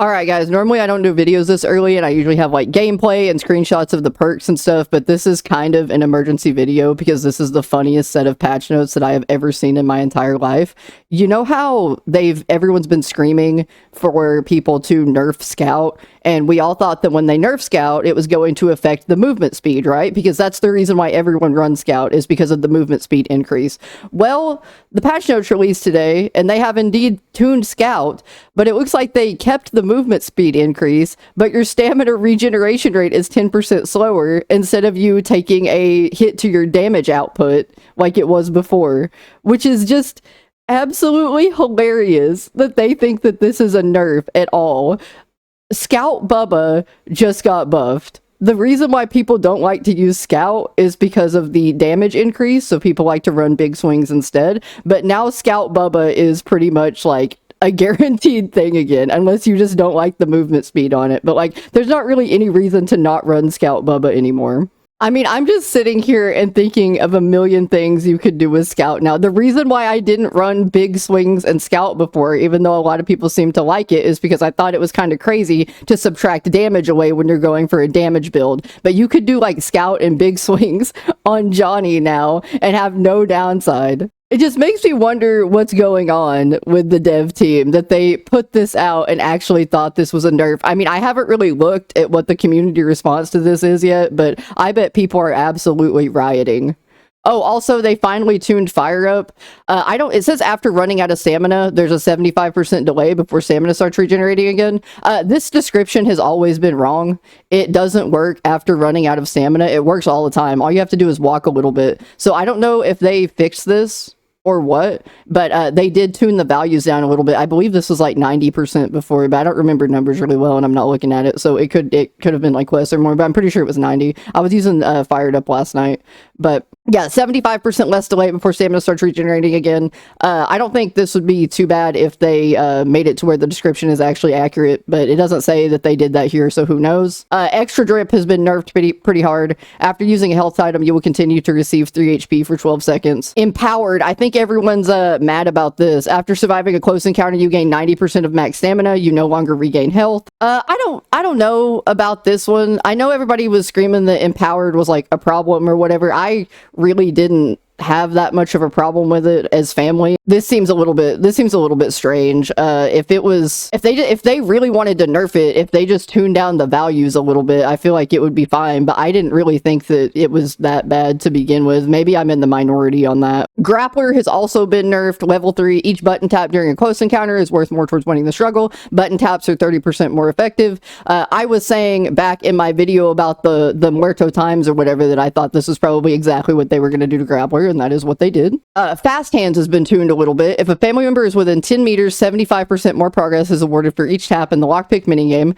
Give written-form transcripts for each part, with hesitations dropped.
Alright guys, normally I don't do videos this early and I usually have like gameplay and screenshots of the perks and stuff, but this is kind of an emergency video because this is the funniest set of patch notes that I have ever seen in my entire life. You know how everyone's been screaming for people to nerf Scout, and we all thought that when they nerf Scout, it was going to affect the movement speed, right? Because that's the reason why everyone runs Scout, is because of the movement speed increase. Well, the patch notes released today, and they have indeed tuned Scout, but it looks like they kept the movement speed increase, but your stamina regeneration rate is 10% slower instead of you taking a hit to your damage output like it was before, which is just absolutely hilarious that they think that this is a nerf at all. Scout Bubba just got buffed. The reason why people don't like to use Scout is because of the damage increase, so people like to run big swings instead, but now Scout Bubba is pretty much like a guaranteed thing again, unless you just don't like the movement speed on it. But like, there's not really any reason to not run Scout Bubba anymore. I mean, I'm just sitting here and thinking of a million things you could do with Scout now. The reason why I didn't run big swings and Scout before, even though a lot of people seem to like it, is because I thought it was kind of crazy to subtract damage away when you're going for a damage build. But you could do like Scout and big swings on Johnny now and have no downside. It just makes me wonder what's going on with the dev team, that they put this out and actually thought this was a nerf. I mean, I haven't really looked at what the community response to this is yet, but I bet people are absolutely rioting. Oh, also, they finally tuned Fire Up. It says after running out of stamina, there's a 75% delay before stamina starts regenerating again. This description has always been wrong. It doesn't work after running out of stamina. It works all the time. All you have to do is walk a little bit. So I don't know if they fixed this or what, but they did tune the values down a little bit. I believe this was like 90% before, but I don't remember numbers really well and I'm not looking at it, so it could have been like less or more, but I'm pretty sure it was 90. I was using Fired Up last night, but yeah, 75% less delay before stamina starts regenerating again. I don't think this would be too bad if they made it to where the description is actually accurate, but it doesn't say that they did that here, so who knows. Extra Drip has been nerfed pretty hard. After using a health item, you will continue to receive 3 HP for 12 seconds. Empowered, I think everyone's mad about this. After surviving a close encounter, you gain 90% of max stamina. You no longer regain health. I don't know about this one. I know everybody was screaming that Empowered was like a problem or whatever. I really didn't have that much of a problem with it as family. This seems a little bit strange. If they really wanted to nerf it, if they just tuned down the values a little bit, I feel like it would be fine, but I didn't really think that it was that bad to begin with. Maybe I'm in the minority on that. Grappler has also been nerfed. Level 3, each button tap during a close encounter is worth more towards winning the struggle. Button taps are 30% more effective. I was saying back in my video about the Muerto times or whatever that I thought this was probably exactly what they were going to do to Grappler, and that is what they did. Fast Hands has been tuned a little bit. If a family member is within 10 meters, 75% more progress is awarded for each tap in the lockpick minigame.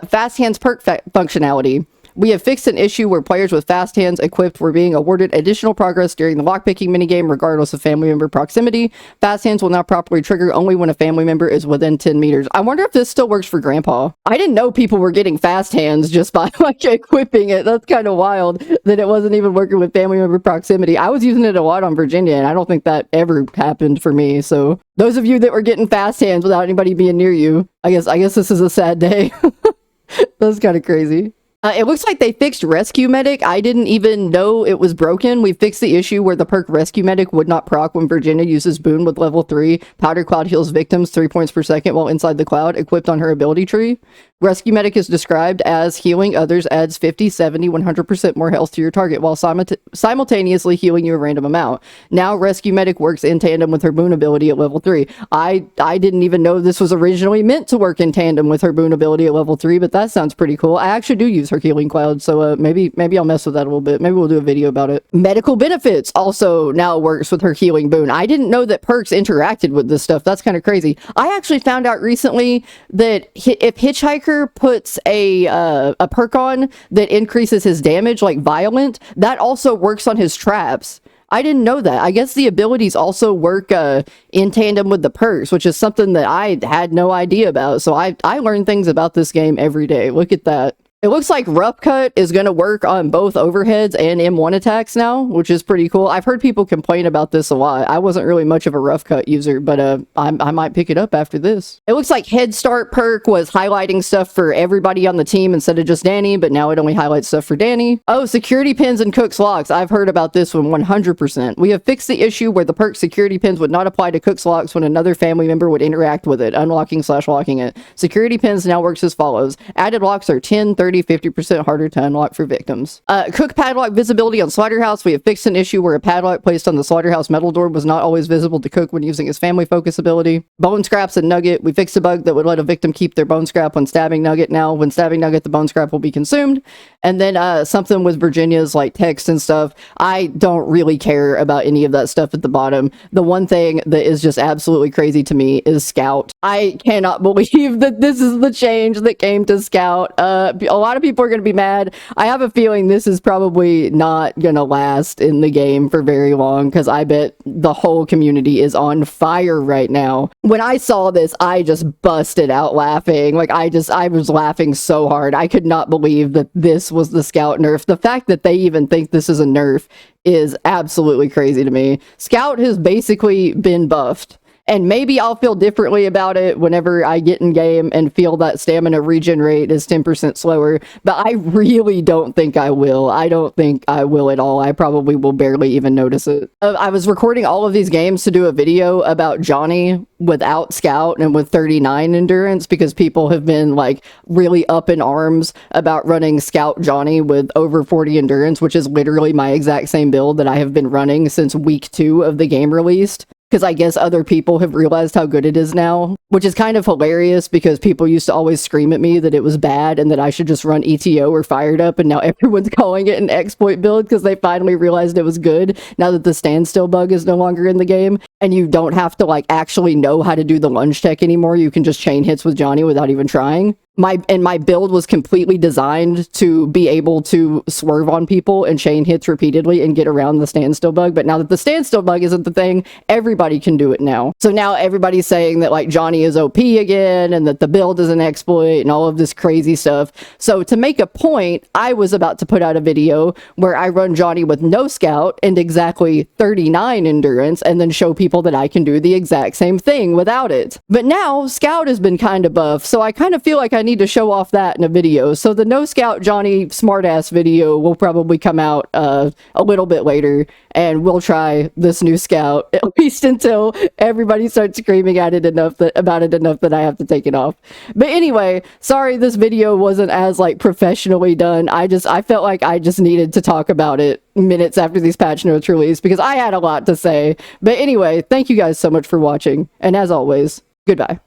Fast Hands perk functionality. We have fixed an issue where players with fast hands equipped were being awarded additional progress during the lockpicking minigame regardless of family member proximity. Fast hands will now properly trigger only when a family member is within 10 meters. I wonder if this still works for Grandpa. I didn't know people were getting fast hands just by like equipping it. That's kind of wild that it wasn't even working with family member proximity. I was using it a lot on Virginia and I don't think that ever happened for me. So those of you that were getting fast hands without anybody being near you, I guess this is a sad day. That's kind of crazy. It looks like they fixed Rescue Medic. I didn't even know it was broken. We fixed the issue where the perk Rescue Medic would not proc when Virginia uses Boon with level 3. Powder Cloud heals victims 3 points per second while inside the cloud, equipped on her ability tree. Rescue Medic is described as healing others adds 50, 70, 100% more health to your target while simultaneously healing you a random amount. Now Rescue Medic works in tandem with her Boon ability at level 3. I didn't even know this was originally meant to work in tandem with her Boon ability at level 3, but that sounds pretty cool. I actually do use her healing cloud, so maybe I'll mess with that a little bit. Maybe we'll do a video about it. Medical benefits also now works with her healing boon. I didn't know that perks interacted with this stuff. That's kind of crazy. I actually found out recently that if Hitchhiker puts a perk on that increases his damage, like Violent, that also works on his traps. I didn't know that. I guess the abilities also work in tandem with the perks, which is something that I had no idea about. So I learn things about this game every day. Look at that. It looks like Rough Cut is going to work on both overheads and M1 attacks now, which is pretty cool. I've heard people complain about this a lot. I wasn't really much of a Rough Cut user, but I might pick it up after this. It looks like Head Start perk was highlighting stuff for everybody on the team instead of just Danny, but now it only highlights stuff for Danny. Oh, security pins and Cook's locks. I've heard about this one 100%. We have fixed the issue where the perk security pins would not apply to Cook's locks when another family member would interact with it, unlocking/locking it. Security pins now works as follows. Added locks are 10, 30, 50% harder to unlock for victims. Cook padlock visibility on Slaughterhouse. We have fixed an issue where a padlock placed on the Slaughterhouse metal door was not always visible to Cook when using his family focus ability. Bone scraps and Nugget. We fixed a bug that would let a victim keep their bone scrap when stabbing Nugget. Now, when stabbing Nugget, the bone scrap will be consumed. And then something with Virginia's like text and stuff. I don't really care about any of that stuff at the bottom. The one thing that is just absolutely crazy to me is Scout. I cannot believe that this is the change that came to Scout. A lot of people are going to be mad. I have a feeling this is probably not going to last in the game for very long because I bet the whole community is on fire right now. When I saw this, I just busted out laughing. Like, I was laughing so hard. I could not believe that this was the Scout nerf. The fact that they even think this is a nerf is absolutely crazy to me. Scout has basically been buffed. And maybe I'll feel differently about it whenever I get in game and feel that stamina regen rate is 10% slower. But I really don't think I will. I don't think I will at all. I probably will barely even notice it. I was recording all of these games to do a video about Johnny without Scout and with 39 endurance because people have been like really up in arms about running Scout Johnny with over 40 endurance, which is literally my exact same build that I have been running since week 2 of the game released. Because I guess other people have realized how good it is now, which is kind of hilarious because people used to always scream at me that it was bad and that I should just run ETO or Fired Up, and now everyone's calling it an exploit build because they finally realized it was good now that the standstill bug is no longer in the game, and you don't have to like actually know how to do the lunge tech anymore. You can just chain hits with Johnny without even trying. My build was completely designed to be able to swerve on people and chain hits repeatedly and get around the standstill bug. But now that the standstill bug isn't the thing, everybody can do it now. So now everybody's saying that like Johnny is OP again and that the build is an exploit and all of this crazy stuff. So to make a point, I was about to put out a video where I run Johnny with no Scout and exactly 39 endurance and then show people that I can do the exact same thing without it. But now Scout has been kind of buff, so I kind of feel like I need to show off that in a video. So the no Scout Johnny smartass video will probably come out a little bit later, and we'll try this new Scout at least until everybody starts screaming at it enough that I have to take it off. But anyway, sorry this video wasn't as like professionally done. I felt like I just needed to talk about it minutes after these patch notes released because I had a lot to say. But anyway, thank you guys so much for watching, and as always, goodbye.